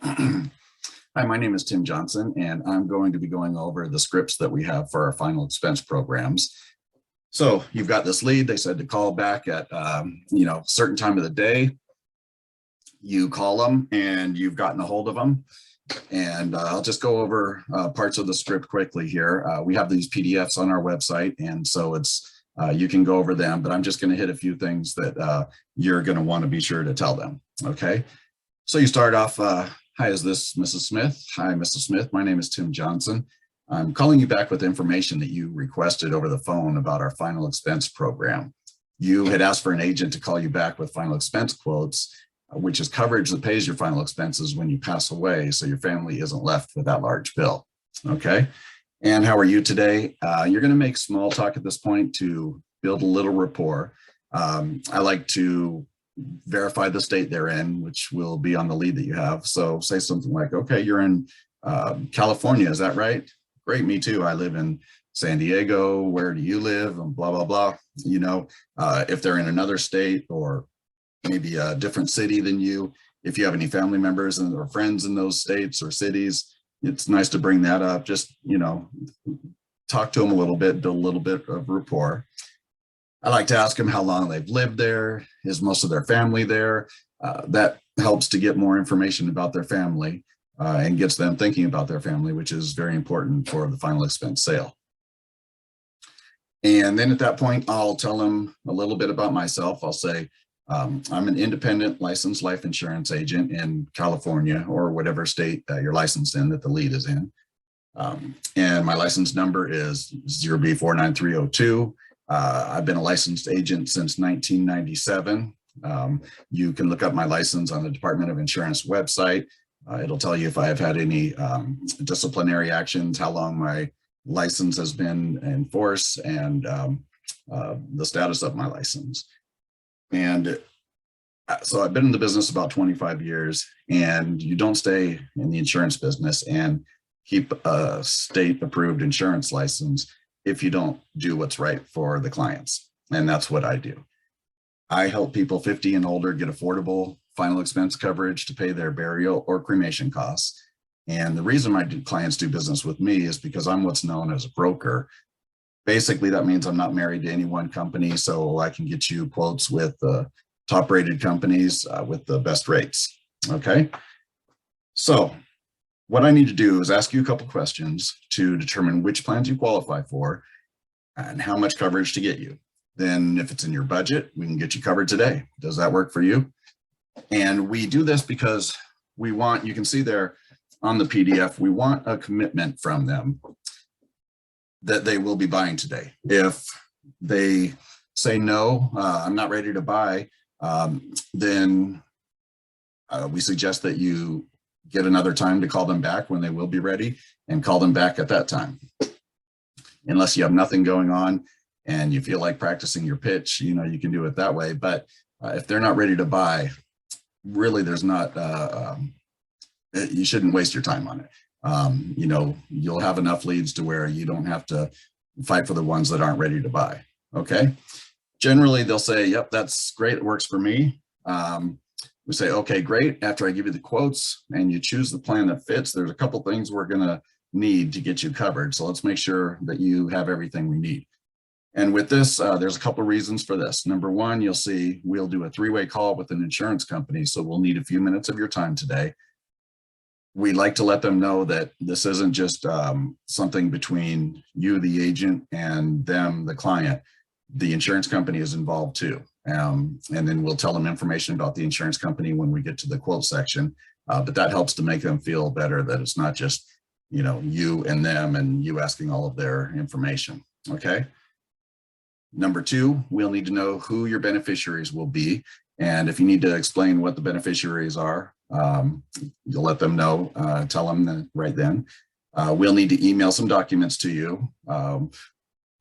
Hi, my name is Tim Johnson, and I'm going to be going over the scripts that we have for our final expense programs. So you've got this lead. They said to call back at certain time of the day. You call them, and you've gotten a hold of them. And I'll just go over parts of the script quickly here. We have these PDFs on our website, and so you can go over them. But I'm just going to hit a few things that you're going to want to be sure to tell them. Okay. So you start off. Hi, is this Mrs. Smith? Hi, Mrs. Smith. My name is Tim Johnson. I'm calling you back with information that you requested over the phone about our final expense program. You had asked for an agent to call you back with final expense quotes, which is coverage that pays your final expenses when you pass away, so your family isn't left with that large bill. Okay. And how are you today? You're going to make small talk at this point to build a little rapport. I like to verify the state they're in, which will be on the lead that you have. So say something like, okay, you're in California, is that right? Great, me too. I live in San Diego. Where do you live? And blah, blah, blah. You know, if they're in another state or maybe a different city than you, if you have any family members or friends in those states or cities, it's nice to bring that up. Just, talk to them a little bit, build a little bit of rapport. I like to ask them how long they've lived there. Is most of their family there? That helps to get more information about their family and gets them thinking about their family, which is very important for the final expense sale. And then at that point, I'll tell them a little bit about myself. I'll say, I'm an independent licensed life insurance agent in California or whatever state you're licensed in that the lead is in. And my license number is 0B49302. I've been a licensed agent since 1997. You can look up my license on the Department of Insurance website. It'll tell you if I have had any disciplinary actions, how long my license has been in force, and the status of my license. And so I've been in the business about 25 years, and you don't stay in the insurance business and keep a state-approved insurance license if you don't do what's right for the clients. And that's what I do. I help people 50 and older get affordable final expense coverage to pay their burial or cremation costs. And the reason my clients do business with me is because I'm what's known as a broker. Basically, that means I'm not married to any one company, so I can get you quotes with top rated companies with the best rates. Okay. So what I need to do is ask you a couple questions to determine which plans you qualify for and how much coverage to get you. Then if it's in your budget, we can get you covered today. Does that work for you? And we do this because we want, you can see there on the PDF, we want a commitment from them that they will be buying today. If they say, no, I'm not ready to buy, then we suggest that you get another time to call them back when they will be ready and call them back at that time. Unless you have nothing going on and you feel like practicing your pitch, you can do it that way. But if they're not ready to buy, really there's not, you shouldn't waste your time on it. You'll have enough leads to where you don't have to fight for the ones that aren't ready to buy. Okay. Generally they'll say, yep, that's great. It works for me. We say, okay, great. After I give you the quotes and you choose the plan that fits, there's a couple things we're going to need to get you covered. So let's make sure that you have everything we need. And with this, there's a couple of reasons for this. Number one, you'll see we'll do a three-way call with an insurance company. So we'll need a few minutes of your time today. We like to let them know that this isn't just something between you, the agent, and them, the client. The insurance company is involved too. And then we'll tell them information about the insurance company when we get to the quote section. But that helps to make them feel better that it's not just, you and them and you asking all of their information. Okay. Number two, we'll need to know who your beneficiaries will be. And if you need to explain what the beneficiaries are, you'll let them know, tell them that right then. We'll need to email some documents to you.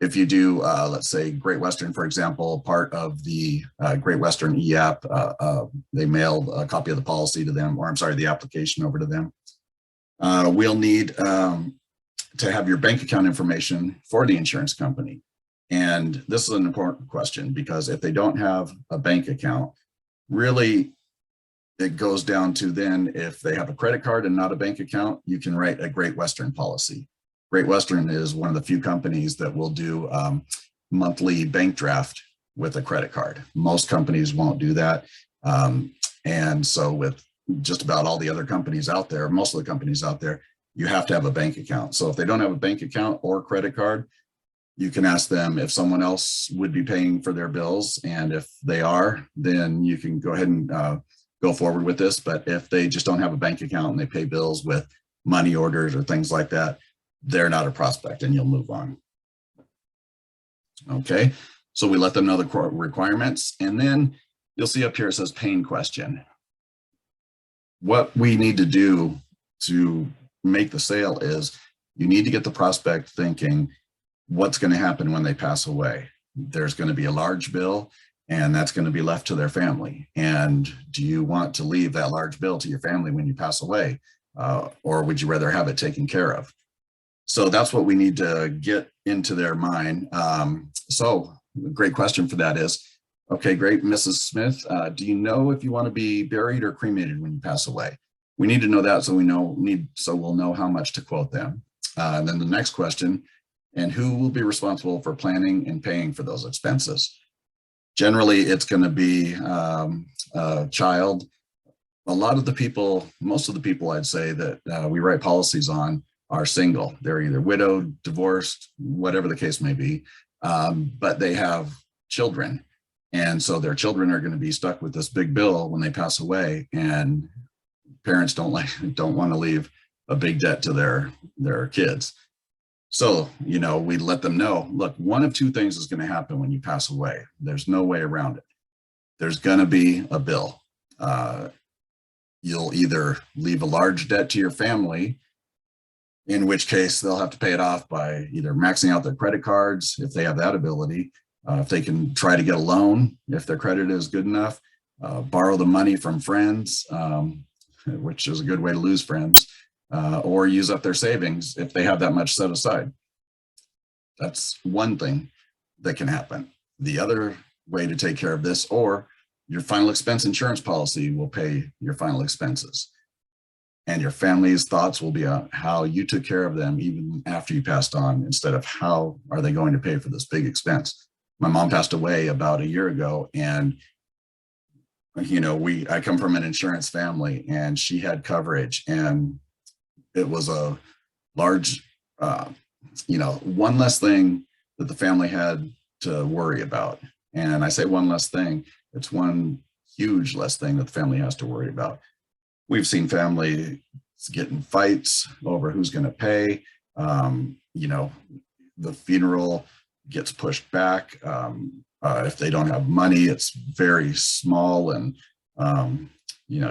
If you do, let's say Great Western, for example, part of the Great Western e-app, they mailed a copy of the policy to them, or I'm sorry, the application over to them. We'll need to have your bank account information for the insurance company. And this is an important question because if they don't have a bank account, really it goes down to then if they have a credit card and not a bank account, you can write a Great Western policy. Great Western is one of the few companies that will do monthly bank draft with a credit card. Most companies won't do that. And so with just about all the other companies out there, most of the companies out there, you have to have a bank account. So if they don't have a bank account or credit card, you can ask them if someone else would be paying for their bills. And if they are, then you can go ahead and go forward with this. But if they just don't have a bank account and they pay bills with money orders or things like that, they're not a prospect and you'll move on. Okay, so we let them know the requirements, and then you'll see up here it says pain question. What we need to do to make the sale is you need to get the prospect thinking what's going to happen when they pass away. There's going to be a large bill, and that's going to be left to their family. And do you want to leave that large bill to your family when you pass away? Or would you rather have it taken care of? So that's what we need to get into their mind. So a great question for that is, okay, great, Mrs. Smith, do you know if you want to be buried or cremated when you pass away? We need to know that so we'll know how much to quote them. And then the next question, and who will be responsible for planning and paying for those expenses? Generally, it's going to be a child. A lot of the people, most of the people I'd say that we write policies on are single. They're either widowed, divorced, whatever the case may be, but they have children. And so their children are going to be stuck with this big bill when they pass away, and parents don't want to leave a big debt to their kids. So, we let them know, look, one of two things is going to happen when you pass away. There's no way around it. There's going to be a bill. You'll either leave a large debt to your family, in which case they'll have to pay it off by either maxing out their credit cards, if they have that ability, if they can try to get a loan, if their credit is good enough, borrow the money from friends, which is a good way to lose friends, or use up their savings if they have that much set aside. That's one thing that can happen. The other way to take care of this, or your final expense insurance policy will pay your final expenses. And your family's thoughts will be on how you took care of them even after you passed on, instead of how are they going to pay for this big expense. My mom passed away about a year ago, and I come from an insurance family, and she had coverage, and it was a large, one less thing that the family had to worry about. And I say one less thing, it's one huge less thing that the family has to worry about. We've seen families get in fights over who's going to pay. The funeral gets pushed back. If they don't have money, it's very small and,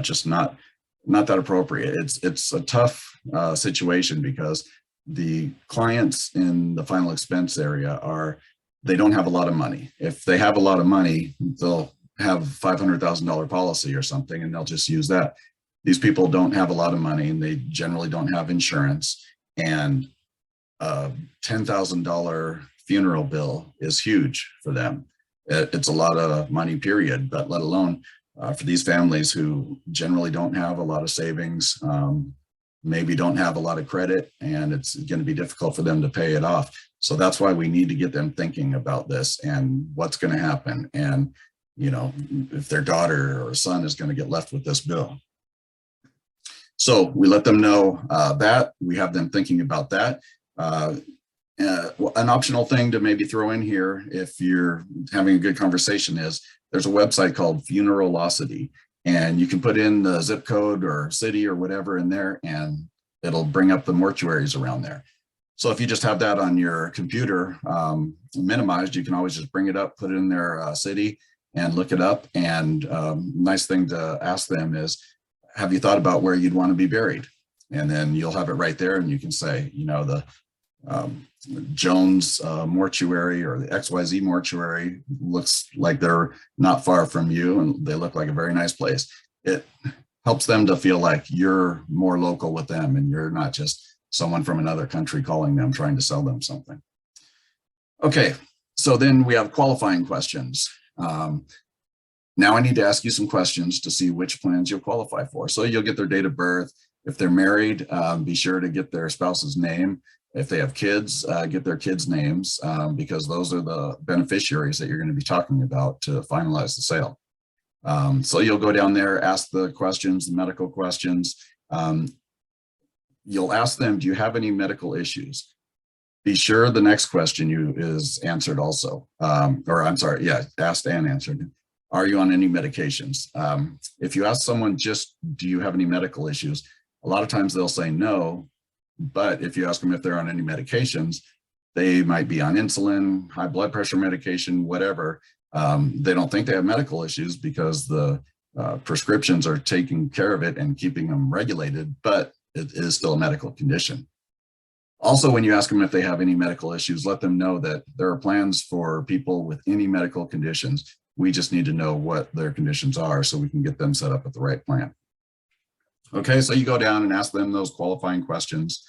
just not that appropriate. It's a tough situation because the clients in the final expense area they don't have a lot of money. If they have a lot of money, they'll have $500,000 policy or something, and they'll just use that. These people don't have a lot of money, and they generally don't have insurance, and a $10,000 funeral bill is huge for them. It's a lot of money, period, but let alone for these families who generally don't have a lot of savings, maybe don't have a lot of credit, and it's going to be difficult for them to pay it off. So that's why we need to get them thinking about this and what's going to happen. And, if their daughter or son is going to get left with this bill. So we let them know that. We have them thinking about that. An optional thing to maybe throw in here, if you're having a good conversation, is there's a website called Funeralocity, and you can put in the zip code or city or whatever in there, and it'll bring up the mortuaries around there. So if you just have that on your computer minimized, you can always just bring it up, put it in their city, and look it up. And nice thing to ask them is, have you thought about where you'd want to be buried? And then you'll have it right there, and you can say, the Jones mortuary or the XYZ mortuary looks like they're not far from you, and they look like a very nice place. It helps them to feel like you're more local with them, and you're not just someone from another country calling them, trying to sell them something. Okay, so then we have qualifying questions. Now I need to ask you some questions to see which plans you'll qualify for. So you'll get their date of birth. If they're married, be sure to get their spouse's name. If they have kids, get their kids' names, because those are the beneficiaries that you're going to be talking about to finalize the sale. So you'll go down there, ask the questions, the medical questions. You'll ask them, do you have any medical issues? Be sure the next question is answered also, or I'm sorry, yeah, asked and answered. Are you on any medications? If you ask someone just, do you have any medical issues? A lot of times they'll say no, but if you ask them if they're on any medications, they might be on insulin, high blood pressure medication, whatever. They don't think they have medical issues because the prescriptions are taking care of it and keeping them regulated, but it is still a medical condition. Also, when you ask them if they have any medical issues, let them know that there are plans for people with any medical conditions. We just need to know what their conditions are so we can get them set up with the right plan. Okay, so you go down and ask them those qualifying questions,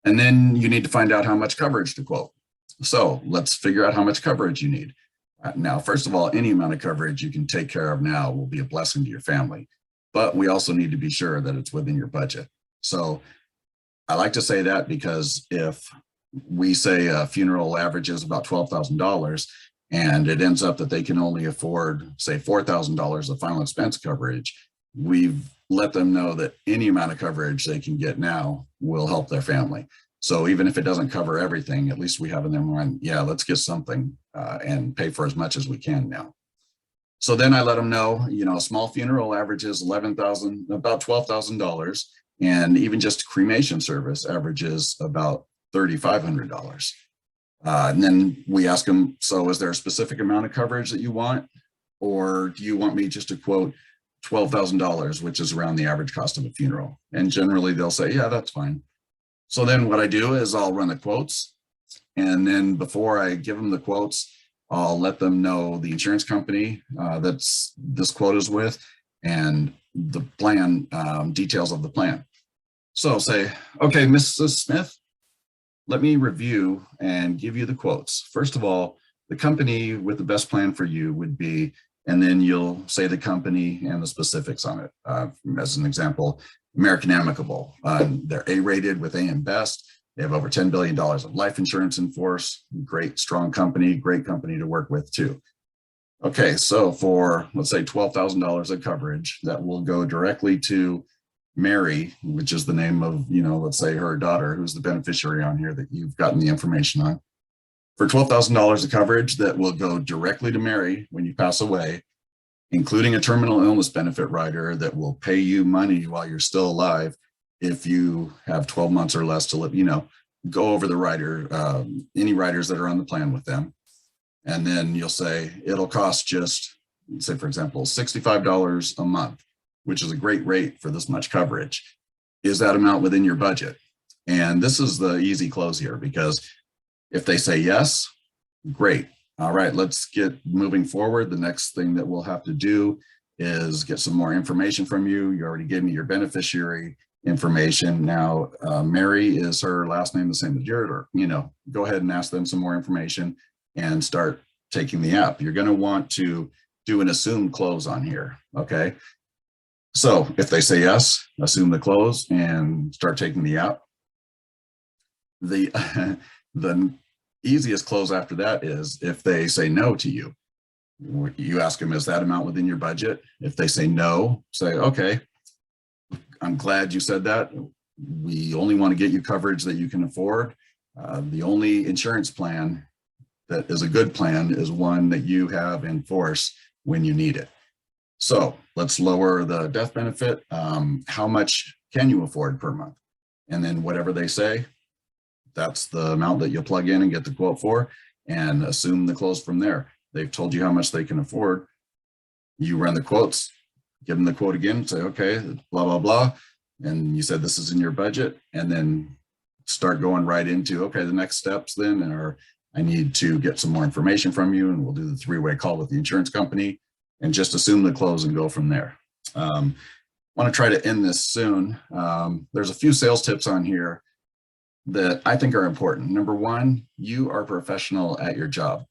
and then you need to find out how much coverage to quote. So let's figure out how much coverage you need. Now, first of all, any amount of coverage you can take care of now will be a blessing to your family, but we also need to be sure that it's within your budget. So I like to say that because if we say a funeral averages about $12,000 and it ends up that they can only afford, say, $4,000 of final expense coverage, we've let them know that any amount of coverage they can get now will help their family. So even if it doesn't cover everything, at least we have in their mind, yeah, let's get something and pay for as much as we can now. So then I let them know, a small funeral averages about $12,000. And even just cremation service averages about $3,500. And then we ask them, so is there a specific amount of coverage that you want? Or do you want me just to quote $12,000, which is around the average cost of a funeral? And generally they'll say, yeah, that's fine. So then what I do is I'll run the quotes. And then before I give them the quotes, I'll let them know the insurance company that's this quote is with and the plan, details of the plan. So say, okay, Mrs. Smith, let me review and give you the quotes. First of all, the company with the best plan for you would be, and then you'll say the company and the specifics on it. As an example, American Amicable, they're A-rated with AM Best. They have over $10 billion of life insurance in force. Great, strong company, great company to work with too. Okay, so for, let's say, $12,000 of coverage that will go directly to Mary, which is the name of, let's say her daughter, who's the beneficiary on here that you've gotten the information on. For $12,000 of coverage that will go directly to Mary when you pass away, including a terminal illness benefit rider that will pay you money while you're still alive if you have 12 months or less to live, go over the rider, any riders that are on the plan with them. And then you'll say it'll cost just, say, for example, $65 a month, which is a great rate for this much coverage. Is that amount within your budget? And this is the easy close here, because if they say yes, great. All right, let's get moving forward. The next thing that we'll have to do is get some more information from you. You already gave me your beneficiary information. Now, Mary, is her last name the same as yours? Or, go ahead and ask them some more information and start taking the app. You're going to want to do an assumed close on here, okay? So if they say yes, assume the close and start taking the app. The easiest close after that is if they say no to you. You ask them, is that amount within your budget? If they say no, say, okay, I'm glad you said that. We only want to get you coverage that you can afford. The only insurance plan that is a good plan is one that you have in force when you need it. So let's lower the death benefit. How much can you afford per month? And then whatever they say, that's the amount that you'll plug in and get the quote for, and assume the close from there. They've told you how much they can afford. You run the quotes, give them the quote again, say, okay, blah, blah, blah. And you said this is in your budget, and then start going right into, okay, the next steps then are, I need to get some more information from you, and we'll do the three-way call with the insurance company and just assume the close and go from there. Want to try to end this soon. There's a few sales tips on here that I think are important. Number one, you are a professional at your job.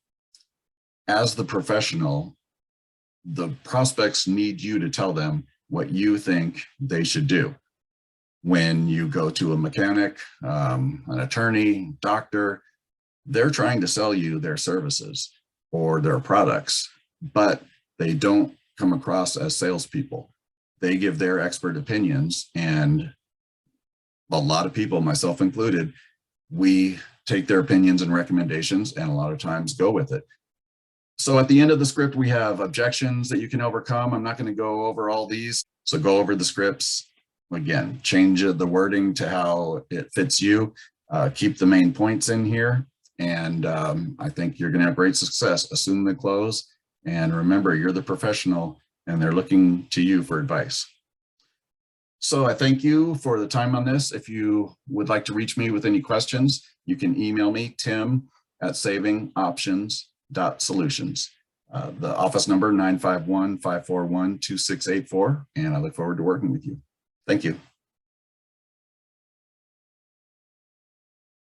As the professional, the prospects need you to tell them what you think they should do. When you go to a mechanic, an attorney, doctor, they're trying to sell you their services or their products, but they don't come across as salespeople. They give their expert opinions, and a lot of people, myself included, we take their opinions and recommendations and a lot of times go with it. So at the end of the script, we have objections that you can overcome. I'm not going to go over all these. So go over the scripts. Again, change the wording to how it fits you. Keep the main points in here. And I think you're going to have great success. Assume the close. And remember, you're the professional and they're looking to you for advice. So I thank you for the time on this. If you would like to reach me with any questions, you can email me, tim@savingoptions.solutions. The office number 951-541-2684. And I look forward to working with you. Thank you.